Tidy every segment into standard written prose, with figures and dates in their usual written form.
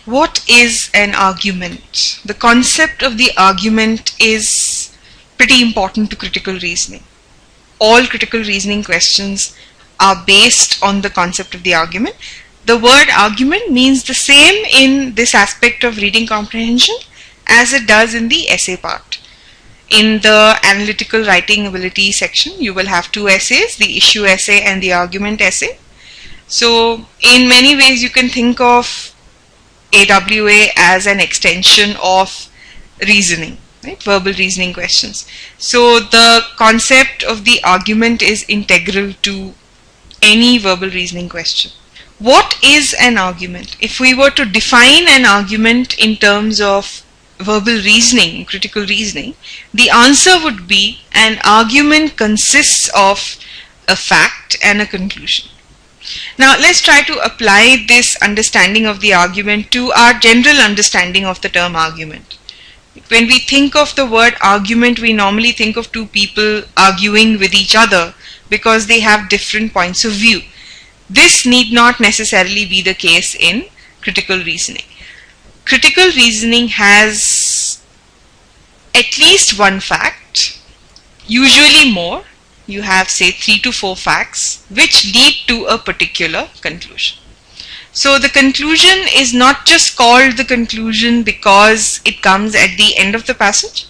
What is an argument? The concept of the argument is pretty important to critical reasoning. All critical reasoning questions are based on the concept of the argument. The word argument means the same in this aspect of reading comprehension as it does in the essay part. In the analytical writing ability section, you will have two essays, the issue essay and the argument essay. So in many ways you can think of AWA as an extension of reasoning, right? Verbal reasoning questions. So the concept of the argument is integral to any verbal reasoning question. What is an argument? If we were to define an argument in terms of verbal reasoning, critical reasoning, the answer would be an argument consists of a fact and a conclusion. Now let's try to apply this understanding of the argument to our general understanding of the term argument. When we think of the word argument, we normally think of two people arguing with each other because they have different points of view. This need not necessarily be the case in critical reasoning. Critical reasoning has at least one fact, usually more. You have say 3 to 4 facts which lead to a particular conclusion. So the conclusion is not just called the conclusion because it comes at the end of the passage.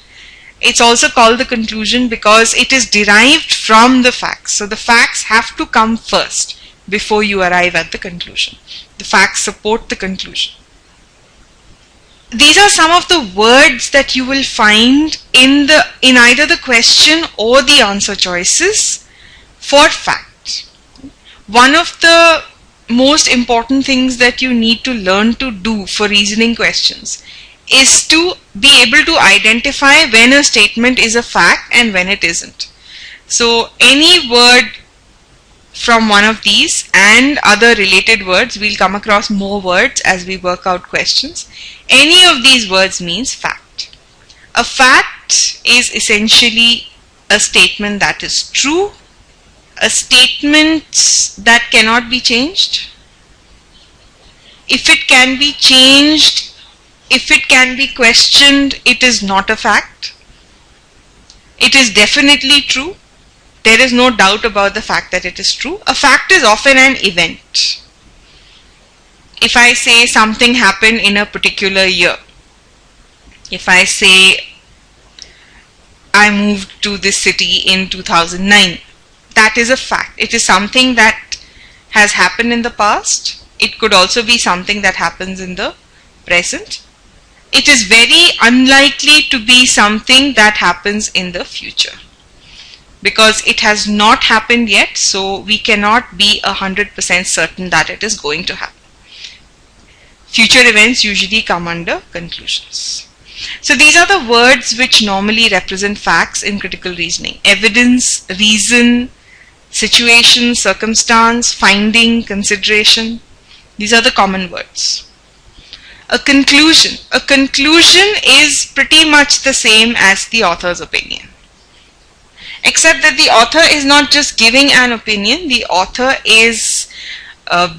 It's also called the conclusion because it is derived from the facts. So the facts have to come first before you arrive at the conclusion. The facts support the conclusion. These are some of the words that you will find in either the question or the answer choices for fact. One of the most important things that you need to learn to do for reasoning questions is to be able to identify when a statement is a fact and when it isn't. So any word from one of these and other related words, we'll come across more words as we work out questions. Any of these words means fact. A fact is essentially a statement that is true, a statement that cannot be changed. If it can be changed, if it can be questioned, it is not a fact. It is definitely true. There is no doubt about the fact that it is true. A fact is often an event. If I say something happened in a particular year, if I say I moved to this city in 2009, that is a fact. It is something that has happened in the past. It could also be something that happens in the present. It is very unlikely to be something that happens in the future, because it has not happened yet, so we cannot be 100% certain that it is going to happen. Future events usually come under conclusions. So these are the words which normally represent facts in critical reasoning: evidence, reason, situation, circumstance, finding, consideration. These are the common words. A conclusion. A conclusion is pretty much the same as the author's opinion, except that the author is not just giving an opinion, the author is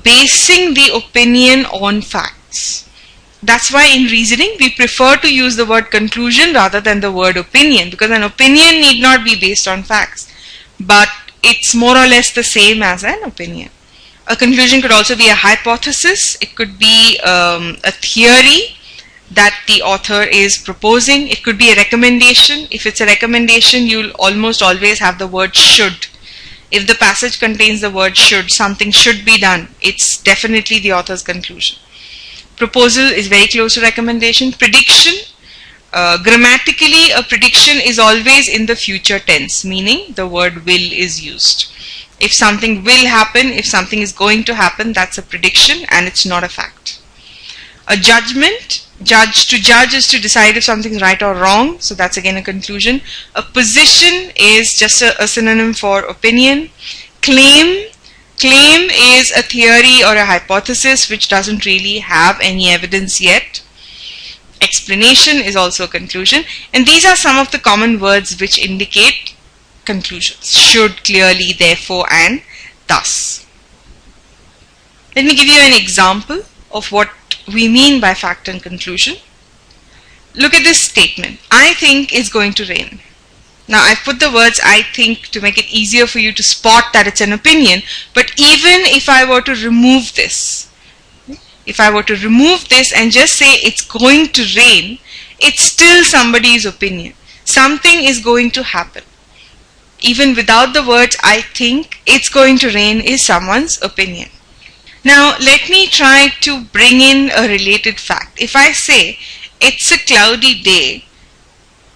basing the opinion on facts. That's why in reasoning we prefer to use the word conclusion rather than the word opinion, because an opinion need not be based on facts, but it's more or less the same as an opinion. A conclusion could also be a hypothesis. It could be a theory that the author is proposing. It could be a recommendation. If it's a recommendation, you'll almost always have the word should. If the passage contains the word should, something should be done, it's definitely the author's conclusion. Proposal is very close to recommendation. Prediction, grammatically a prediction is always in the future tense, meaning the word will is used. If something will happen, if something is going to happen, that's a prediction and it's not a fact. A judgment, to judge is to decide if something is right or wrong, so that's again a conclusion. A position is just a synonym for opinion. Claim is a theory or a hypothesis which doesn't really have any evidence yet. Explanation is also a conclusion, and these are some of the common words which indicate conclusions: should, clearly, therefore, and thus. Let me give you an example of what we mean by fact and conclusion. Look at this statement. I think it's going to rain. Now I've put the words I think to make it easier for you to spot that it's an opinion, but even if I were to remove this, and just say it's going to rain, it's still somebody's opinion. Something is going to happen. Even without the words I think it's going to rain is someone's opinion. Now let me try to bring in a related fact. If I say it's a cloudy day,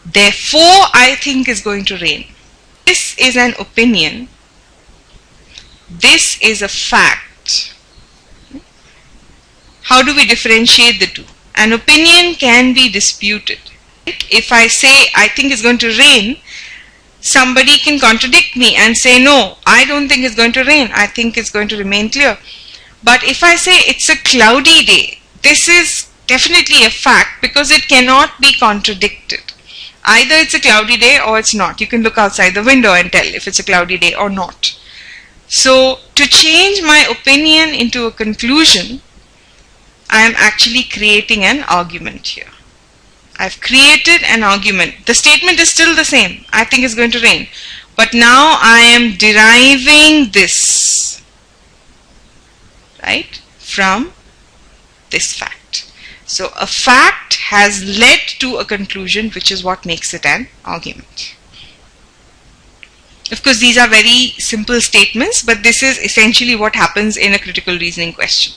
therefore I think it's going to rain. This is an opinion. This is a fact. How do we differentiate the two? An opinion can be disputed. If I say I think it's going to rain, somebody can contradict me and say no, I don't think it's going to rain, I think it's going to remain clear. But if I say it's a cloudy day, this is definitely a fact because it cannot be contradicted. Either it's a cloudy day or it's not. You can look outside the window and tell if it's a cloudy day or not. So to change my opinion into a conclusion, I am actually creating an argument here. I've created an argument. The statement is still the same. I think it's going to rain. But now I am deriving this, right, from this fact. So a fact has led to a conclusion, which is what makes it an argument. Of course, these are very simple statements, but this is essentially what happens in a critical reasoning question.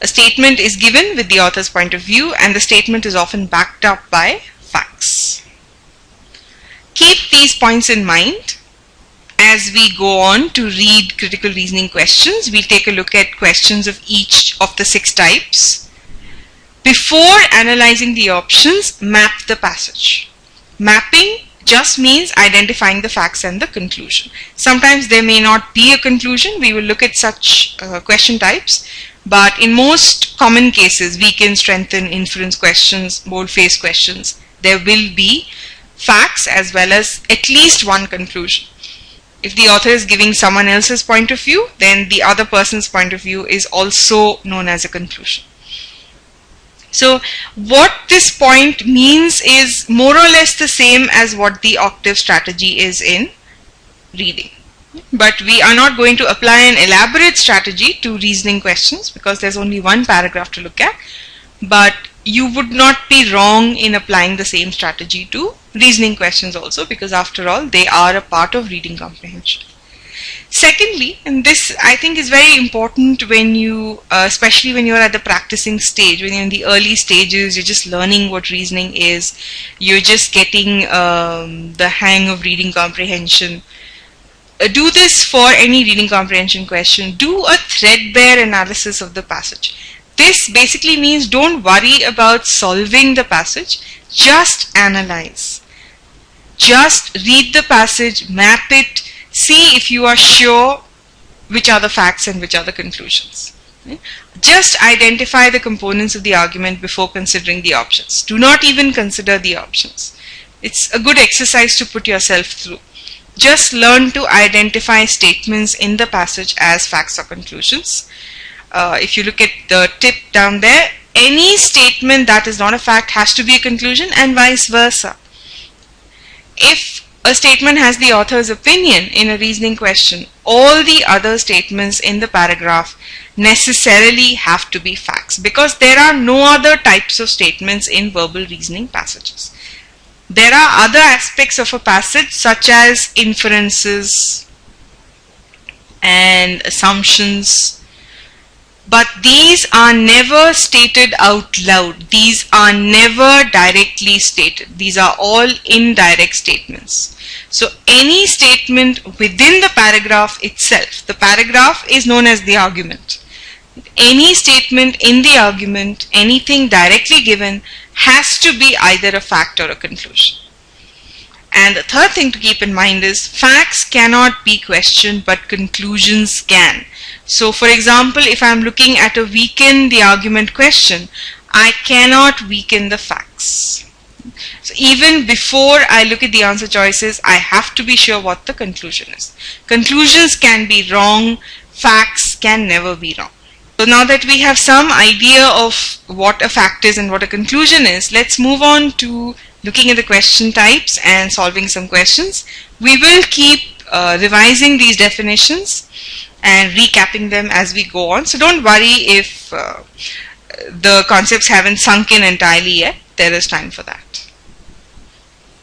A statement is given with the author's point of view, and the statement is often backed up by facts. Keep these points in mind as we go on to read critical reasoning questions. We'll take a look at questions of each of the 6 types. Before analyzing the options, map the passage. Mapping just means identifying the facts and the conclusion. Sometimes there may not be a conclusion. We will look at such question types. But in most common cases, weaken, strengthen, inference questions, bold-face questions, there will be facts as well as at least one conclusion. If the author is giving someone else's point of view, then the other person's point of view is also known as a conclusion. So what this point means is more or less the same as what the octave strategy is in reading. But we are not going to apply an elaborate strategy to reasoning questions because there's only one paragraph to look at. But you would not be wrong in applying the same strategy to reasoning questions also, because after all, they are a part of reading comprehension. Secondly, and this I think is very important when you, especially when you're at the practicing stage, when you're in the early stages, you're just learning what reasoning is, you're just getting the hang of reading comprehension. Do this for any reading comprehension question. Do a threadbare analysis of the passage. This basically means don't worry about solving the passage, just analyze. Just read the passage, map it, see if you are sure which are the facts and which are the conclusions. Just identify the components of the argument before considering the options. Do not even consider the options. It's a good exercise to put yourself through. Just learn to identify statements in the passage as facts or conclusions. If you look at the tip down there, any statement that is not a fact has to be a conclusion, and vice versa. If a statement has the author's opinion in a reasoning question, all the other statements in the paragraph necessarily have to be facts, because there are no other types of statements in verbal reasoning passages. There are other aspects of a passage such as inferences and assumptions, but these are never stated out loud. These are never directly stated. These are all indirect statements. So any statement within the paragraph itself, the paragraph is known as the argument. Any statement in the argument, anything directly given, has to be either a fact or a conclusion. And the third thing to keep in mind is facts cannot be questioned, but conclusions can. So for example, if I'm looking at a weaken the argument question, I cannot weaken the facts. So even before I look at the answer choices, I have to be sure what the conclusion is. Conclusions can be wrong, facts can never be wrong. So now that we have some idea of what a fact is and what a conclusion is, let's move on to looking at the question types and solving some questions. We will keep revising these definitions and recapping them as we go on. So don't worry if the concepts haven't sunk in entirely yet. There is time for that.